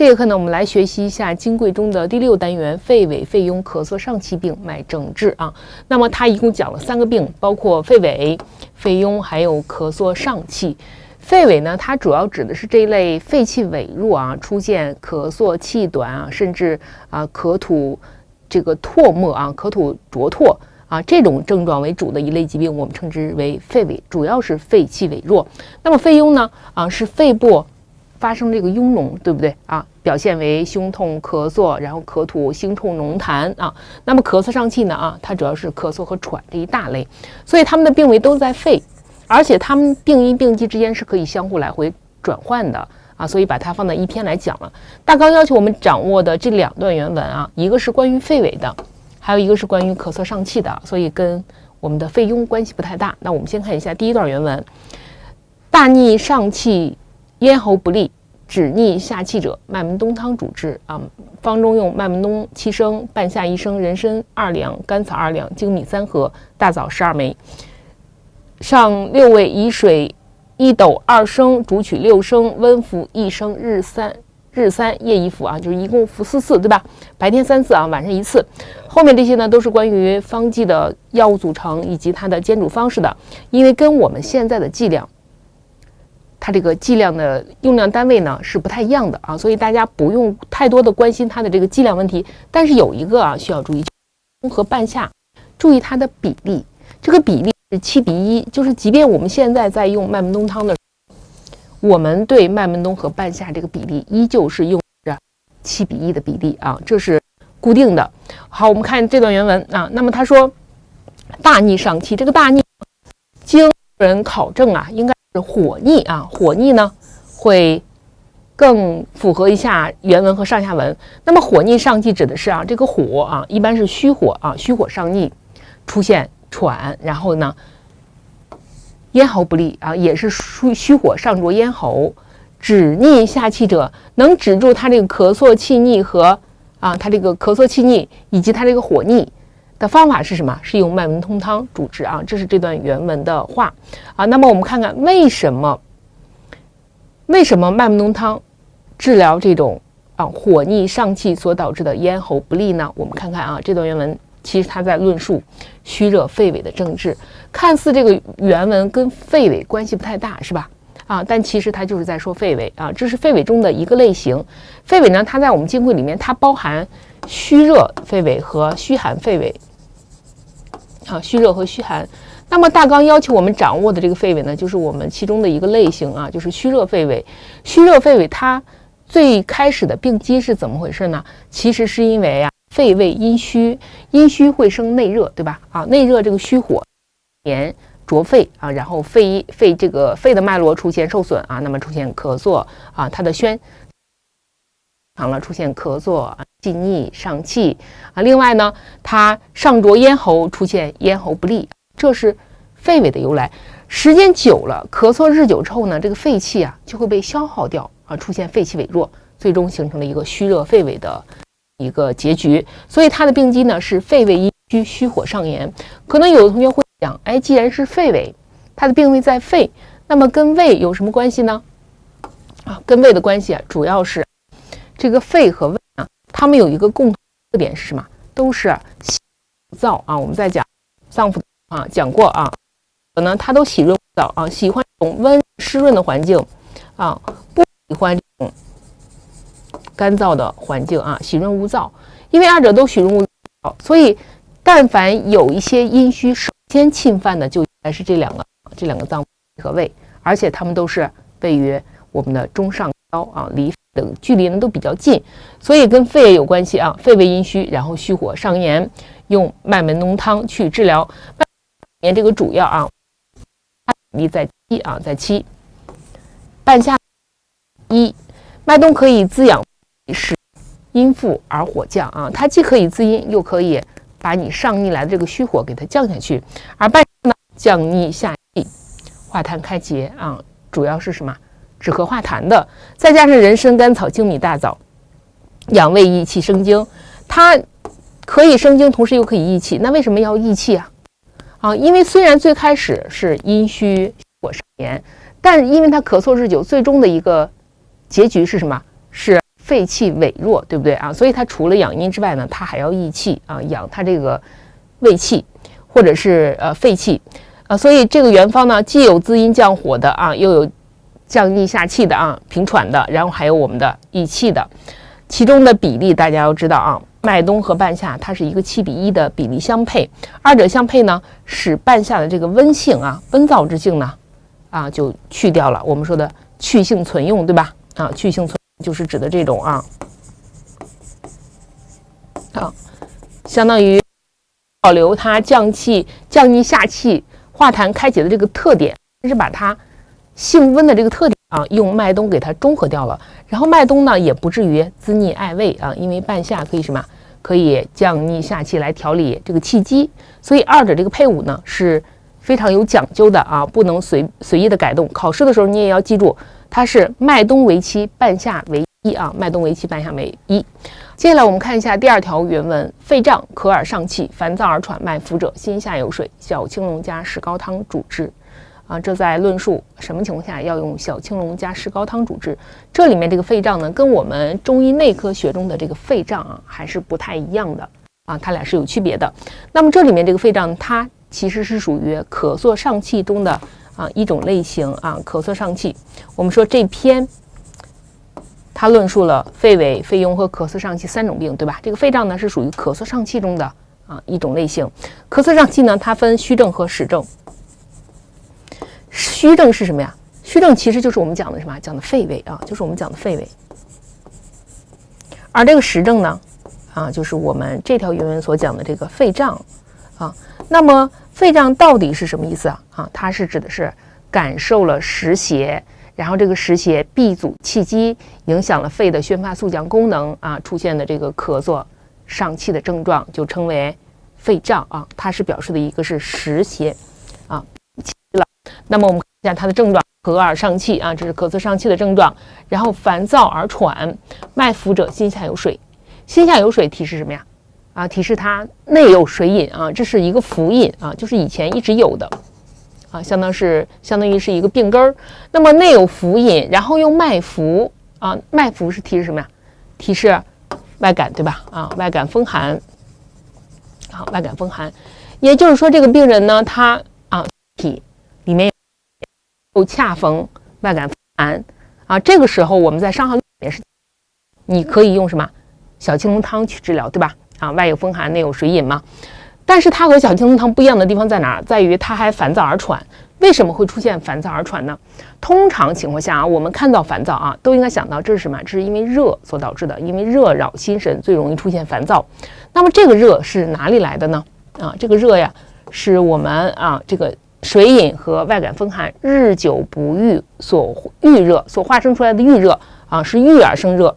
这一课呢，我们来学习一下金匮中的第6单元肺痿、肺痈、咳嗽上气病脉诊治啊。那么它一共讲了3个病，包括肺痿、肺痈还有咳沫上气。肺痿呢，它主要指的是这一类肺气痿弱啊，出现咳嗽、气短啊，甚至咳吐这个唾沫啊，咳吐浊唾啊，这种症状为主的一类疾病，我们称之为肺痿，主要是肺气痿弱。那么肺痈呢，是肺部发生这个痈脓，对不对啊？表现为胸痛、咳嗽，然后咳吐、腥臭浓痰啊。那么咳嗽上气呢它主要是咳嗽和喘这一大类，所以他们的病位都在肺，而且他们病因病机之间是可以相互来回转换的啊，所以把它放在一篇来讲了。大纲要求我们掌握的这2段原文啊，一个是关于肺痿的，还有一个是关于咳嗽上气的，所以跟我们的肺痈关系不太大。那我们先看一下第一段原文：大逆上气，咽喉不利，止逆下气者，麦门冬汤主之啊。方中用麦门冬7升，半夏1升，人参2两，甘草2两，粳米3盒，大枣12枚。上6味，以水1斗2升，煮取6升，温服1升，日3，夜1服啊，就是一共服4次，对吧？白天3次啊，晚上1次。后面这些呢，都是关于方剂的药物组成以及它的煎煮方式的，因为跟我们现在的剂量，它这个剂量的用量单位呢是不太一样的啊，所以大家不用太多的关心它的这个剂量问题。但是有一个需要注意，和半夏，注意它的比例，这个比例是7:1，就是即便我们现在在用麦门冬汤的时候，我们对麦门冬和半夏这个比例依旧是用着7:1的比例啊，这是固定的。好，我们看这段原文啊，那么他说大逆上气，这个大逆经人考证啊，应该是火逆啊，火逆呢会更符合一下原文和上下文。那么火逆上气指的是这个火啊，一般是虚火啊，虚火上逆，出现喘，然后呢咽喉不利啊，也是虚火上灼咽喉。止逆下气者，能止住它这个咳嗽气逆和它这个咳嗽气逆以及它这个火逆的方法是什么？是用麦门冬汤主治啊，这是这段原文的话啊。那么我们看看为什么麦门冬汤治疗这种火逆上气所导致的咽喉不利呢？我们看看这段原文其实它在论述虚热肺痿的症治，看似这个原文跟肺痿关系不太大，是吧？但其实它就是在说肺痿啊，这是肺痿中的一个类型。肺痿呢，它在我们金匮里面，它包含虚热肺痿和虚寒肺痿虚热和虚寒。那么大纲要求我们掌握的这个肺痿呢，就是我们其中的一个类型就是虚热肺痿。虚热肺痿它最开始的病机是怎么回事呢？其实是因为肺胃阴虚，阴虚会生内热，对吧？内热这个虚火炎灼肺然后肺这个肺的脉络出现受损那么出现咳嗽它的宣长了，出现咳嗽气逆上气另外呢，它上灼咽喉，出现咽喉不利，这是肺痿的由来。时间久了，咳嗽日久之后呢，这个肺气就会被消耗掉出现肺气痿弱，最终形成了一个虚热肺痿的一个结局。所以它的病机呢是肺胃阴虚，虚火上炎。可能有的同学会讲，既然是肺痿，它的病位在肺，那么跟胃有什么关系呢？跟胃的关系主要是这个肺和胃它们有一个共同特点是什么？都是喜燥我们在讲脏腑讲过可能它都喜润恶燥喜欢这种温湿润的环境不喜欢这种干燥的环境喜润恶燥。因为二者都喜润恶燥，所以但凡有一些阴虚，首先侵犯的就应该是这两个脏腑和胃，而且它们都是位于我们的中上焦离肺的距离呢都比较近，所以跟肺也有关系肺胃阴虚，然后虚火上炎，用麦门冬汤去治疗。里面这个主要它比例在7半夏1，麦冬可以滋养使阴腹而火降它既可以滋阴，又可以把你上逆来的这个虚火给它降下去。而半夏呢，降逆下气，化痰开结主要是什么？止咳化痰的。再加上人参、甘草、粳米、大枣，养胃益气生津，它可以生津，同时又可以益气。那为什么要益气因为虽然最开始是阴虚火上炎，但因为它咳嗽日久，最终的一个结局是什么？是肺气痿弱，对不对啊？所以它除了养阴之外呢，它还要益气啊，养它这个胃气或者是肺气所以这个原方呢，既有滋阴降火的啊，又有降逆下气的啊，平喘的，然后还有我们的益气的。其中的比例大家要知道啊，麦冬和半夏它是一个7:1的比例相配，二者相配呢，使半夏的这个温性啊、温燥之性呢就去掉了。我们说的去性存用，对吧？去性存用就是指的这种相当于保留它降气、降逆下气、化痰开解的这个特点，但是把它性温的这个特点用麦冬给它中和掉了。然后麦冬呢也不至于滋腻碍胃因为半夏可以什么？可以降逆下气来调理这个气机，所以二者这个配伍呢是非常有讲究的不能随意的改动。考试的时候你也要记住，它是麦冬为7，半夏为1麦冬为7，半夏为1。接下来我们看一下第2条原文：肺胀、咳而上气、烦躁而喘、脉浮者，心下有水，小青龙加石膏汤主之。这在论述什么情况下要用小青龙加石膏汤主之。这里面这个肺胀呢，跟我们中医内科学中的这个肺胀还是不太一样的它俩是有区别的。那么这里面这个肺胀，它其实是属于咳嗽上气中的一种类型咳嗽上气。我们说这篇它论述了肺痿、肺痈和咳嗽上气3种病，对吧？这个肺胀呢是属于咳嗽上气中的一种类型。咳嗽上气呢，它分虚症和实症。虚症是什么呀？虚症其实就是我们讲的什么？讲的肺痿就是我们讲的肺痿。而这个实症呢，就是我们这条原文所讲的这个肺胀那么肺胀到底是什么意思它是指的是感受了实邪，然后这个实邪闭阻气机，影响了肺的宣发肃降功能出现的这个咳嗽上气的症状，就称为肺胀它是表示的一个是实邪那么我们看一下它的症状：咳而上气这是咳嗽上气的症状。然后烦躁而喘，脉浮者，心下有水。心下有水提示什么呀？提示它内有水饮这是一个浮饮就是以前一直有的相当于是一个病根儿。那么内有浮饮，然后用脉浮脉浮是提示什么呀？提示外感，对吧？外感风寒外感风寒。也就是说，这个病人呢，他体里面有恰逢外感风寒这个时候我们在伤寒论也是，你可以用什么小青龙汤去治疗，对吧？外有风寒，内有水饮嘛。但是它和小青龙汤不一样的地方在哪？在于它还烦躁而喘。为什么会出现烦躁而喘呢？通常情况下我们看到烦躁都应该想到这是什么？这是因为热所导致的，因为热扰心神，最容易出现烦躁。那么这个热是哪里来的呢？这个热呀，是我们这个水饮和外感风寒日久不愈所郁热所化生出来的郁热是郁而生热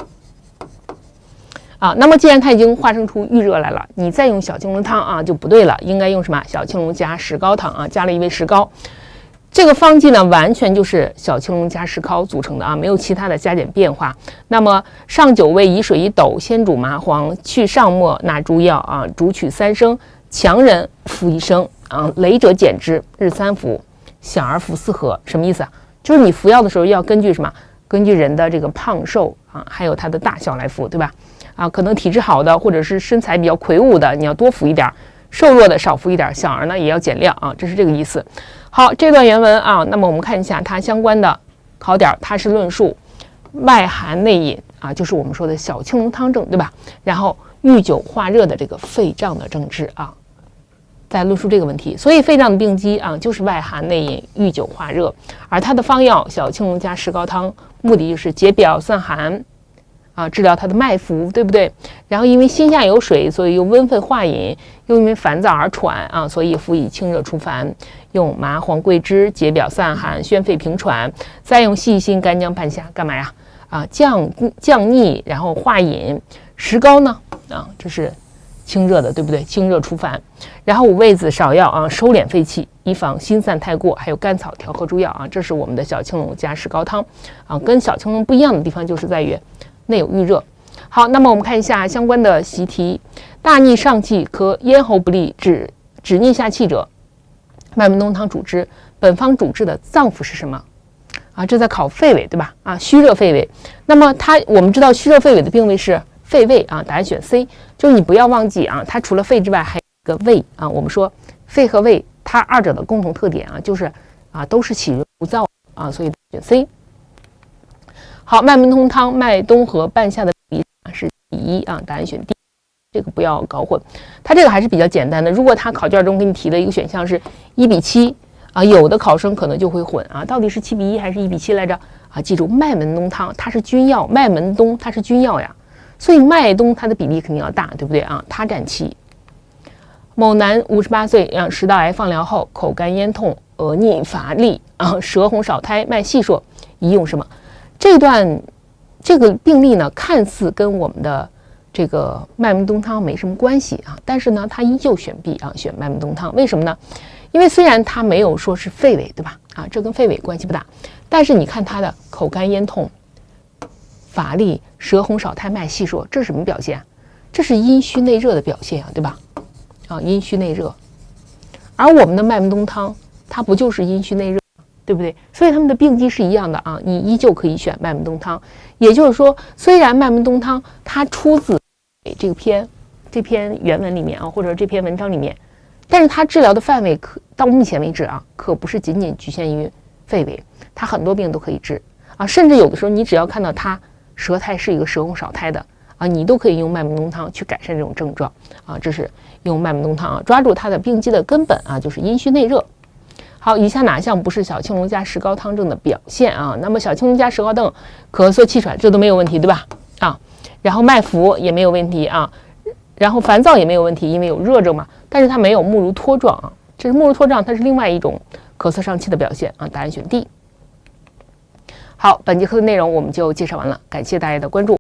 那么既然它已经化生出郁热来了，你再用小青龙汤就不对了，应该用什么？小青龙加石膏汤加了一味石膏。这个方剂呢，完全就是小青龙加石膏组成的没有其他的加减变化。那么上9味，以水1斗，先煮麻黄，去上末，纳诸药煮取3升，强人服1升羸者减之，日3服，小儿服4盒。什么意思就是你服药的时候要根据什么？根据人的这个胖瘦还有它的大小来服，对吧？可能体质好的或者是身材比较魁梧的，你要多服一点；瘦弱的少服一点。小儿呢也要减量这是这个意思。好，这段原文那么我们看一下它相关的考点，它是论述外寒内饮就是我们说的小青龙汤症，对吧？然后遇久化热的这个肺胀的症治在论述这个问题。所以肺胀的病机就是外寒内饮，遇久化热。而它的方药小青龙加石膏汤，目的就是解表散寒治疗它的脉浮，对不对？然后因为心下有水，所以用温肺化饮；又因为烦躁而喘所以辅以清热除烦。用麻黄桂枝解表散寒，宣肺平喘。再用细辛干姜半夏干嘛呀？降逆，然后化饮。石膏呢这是清热的，对不对？清热除烦。然后五味子芍药收敛肺气，以防心散太过。还有甘草调和诸药这是我们的小青龙加石膏汤跟小青龙不一样的地方就是在于内有郁热。好，那么我们看一下相关的习题：大逆上气，咳咽喉不利，止逆下气者，麦门冬汤主之。本方主治的脏腑是什么？啊，这在考肺痿，对吧？啊，虚热肺痿。那么我们知道虚热肺痿的病位是肺胃啊，答案选 C。就是你不要忘记啊，它除了肺之外还有一个胃啊。我们说肺和胃它二者的共同特点啊，就是都是起热不燥啊，所以选 C。好，麦门冬汤麦冬和半夏的比例是1:1啊，答案选 D。这个不要搞混，它这个还是比较简单的。如果它考卷中给你提的一个选项是1:7啊，有的考生可能就会混啊，到底是7:1还是1:7来着啊？记住，麦门冬汤它是君药，麦门冬它是君药呀，所以麦冬它的比例肯定要大，对不对啊？它占7。某男58岁，食道癌放疗后口干咽痛、恶逆乏力啊，舌红少苔、脉细数，宜用什么？这个病例呢，看似跟我们的这个麦门冬汤没什么关系啊，但是呢，他依旧选 B 啊，选麦门冬汤。为什么呢？因为虽然他没有说是肺痿，对吧？啊，这跟肺痿关系不大，但是你看他的口干咽痛、乏力、舌红少苔、脉细数，这是什么表现？这是阴虚内热的表现啊，对吧？啊，阴虚内热。而我们的麦门冬汤，它不就是阴虚内热，对不对？所以他们的病机是一样的啊，你依旧可以选麦门冬汤。也就是说，虽然麦门冬汤它出自这篇原文里面啊，或者这篇文章里面，但是它治疗的范围到目前为止啊，可不是仅仅局限于肺痿，它很多病都可以治啊，甚至有的时候你只要看到它舌苔是一个舌红少苔的啊，你都可以用麦门冬汤去改善这种症状啊，这是用麦门冬汤啊，抓住它的病机的根本啊，就是阴虚内热。好，以下哪项不是小青龙加石膏汤症的表现啊？那么小青龙加石膏症，咳嗽气喘这都没有问题，对吧？啊，然后脉浮也没有问题啊，然后烦躁也没有问题，因为有热症嘛。但是它没有目如脱状啊，这是目如脱状，它是另外一种咳嗽伤气的表现啊。答案选 D。好，本节课的内容我们就介绍完了，感谢大家的关注。